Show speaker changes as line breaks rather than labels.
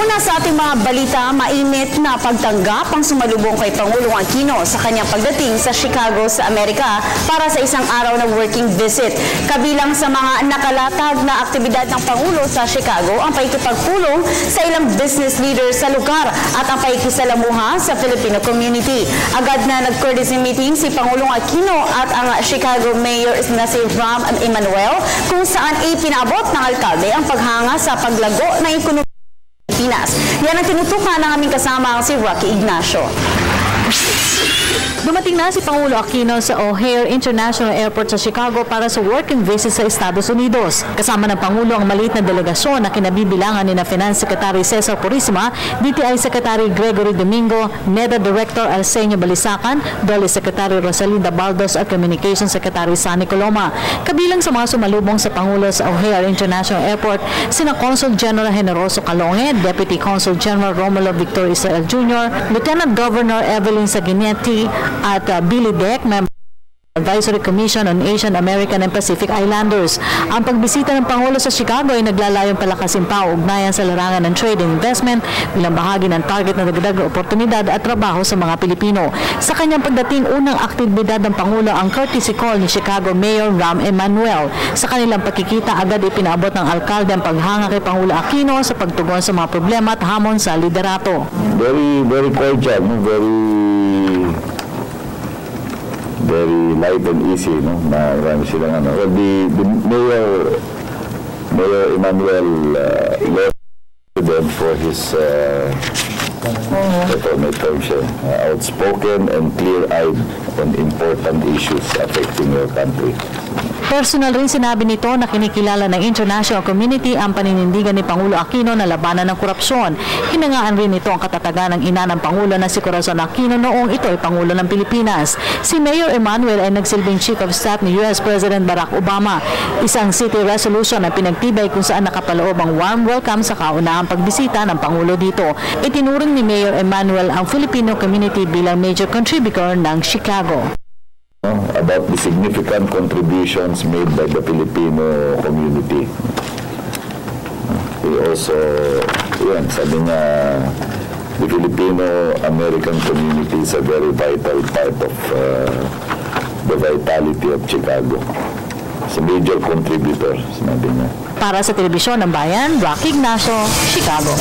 Una sa ating mga balita, mainit na pagtanggap ang sumalubong kay Pangulong Aquino sa kanyang pagdating sa Chicago sa Amerika para sa isang araw na working visit. Kabilang sa mga nakalatag na aktibidad ng Pangulo sa Chicago ang pakikipagpulong sa ilang business leaders sa lugar at ang pakikisalamuha sa Filipino community. Agad na nag-courtesy meeting si Pangulong Aquino at ang Chicago Mayor na si Ram Emanuel kung saan ipinabot ng alkalde ang paghanga sa paglago ng ekonomiya. Yan ang tinutukan ng aming kasama si Rocky Ignacio. Dumating na si Pangulo Aquino sa O'Hare International Airport sa Chicago para sa working visit sa Estados Unidos. Kasama ng Pangulo ang maliit na delegasyon na kinabibilangan ni na Finance Secretary Cesar Purisima, DTI Secretary Gregory Domingo, NEDA Director Arsenio Balisacan, DOLE Secretary Rosalinda Baldos at Communications Secretary Sunny Coloma. Kabilang sa mga sumalubong sa Pangulo sa O'Hare International Airport, sina Consul General Generoso Calonge, Deputy Consul General Romulo Victor Israel Jr., Lieutenant Governor Evelyn Saguinetti, at Billy Deck, Member Advisory Commission on Asian, American and Pacific Islanders. Ang pagbisita ng Pangulo sa Chicago ay naglalayong palakasin pa ang ugnayan sa larangan ng trade and investment bilang bahagi ng target na dagdag na oportunidad at trabaho sa mga Pilipino. Sa kanyang pagdating, unang aktibidad ng Pangulo ang courtesy call ni Chicago Mayor Ram Emanuel. Sa kanilang pagkikita, agad ipinaabot ng alkalde ang paghanga kay Pangulo Aquino sa pagtugon sa mga problema at hamon sa liderato.
Very cordial, very light and easy, no? Marami silang ano. Well, the Mayor Emanuel left them for his outspoken and clear-eyed on important issues affecting your country.
Personal rin sinabi nito na kinikilala ng international community ang paninindigan ni Pangulo Aquino na labanan ng korupsyon. Hinangaan rin nito ang katatagan ng ina ng Pangulo na si Corazon Aquino noong ito ay Pangulo ng Pilipinas. Si Mayor Emanuel ay nagsilbing Chief of Staff ni US President Barack Obama. Isang city resolution na pinagtibay kung saan nakapaloob ang warm welcome sa kaunahang pagbisita ng Pangulo dito. Itinuring ni Mayor Emanuel ang Filipino community bilang major contributor ng Chicago.
About the significant contributions made by the Filipino community. We also, sabi niya, the Filipino-American community is a very vital part of the vitality of Chicago. It's a major contributor, sinabi niya.
Para sa Telebisyon ng Bayan, Rocky Ignacio, Chicago.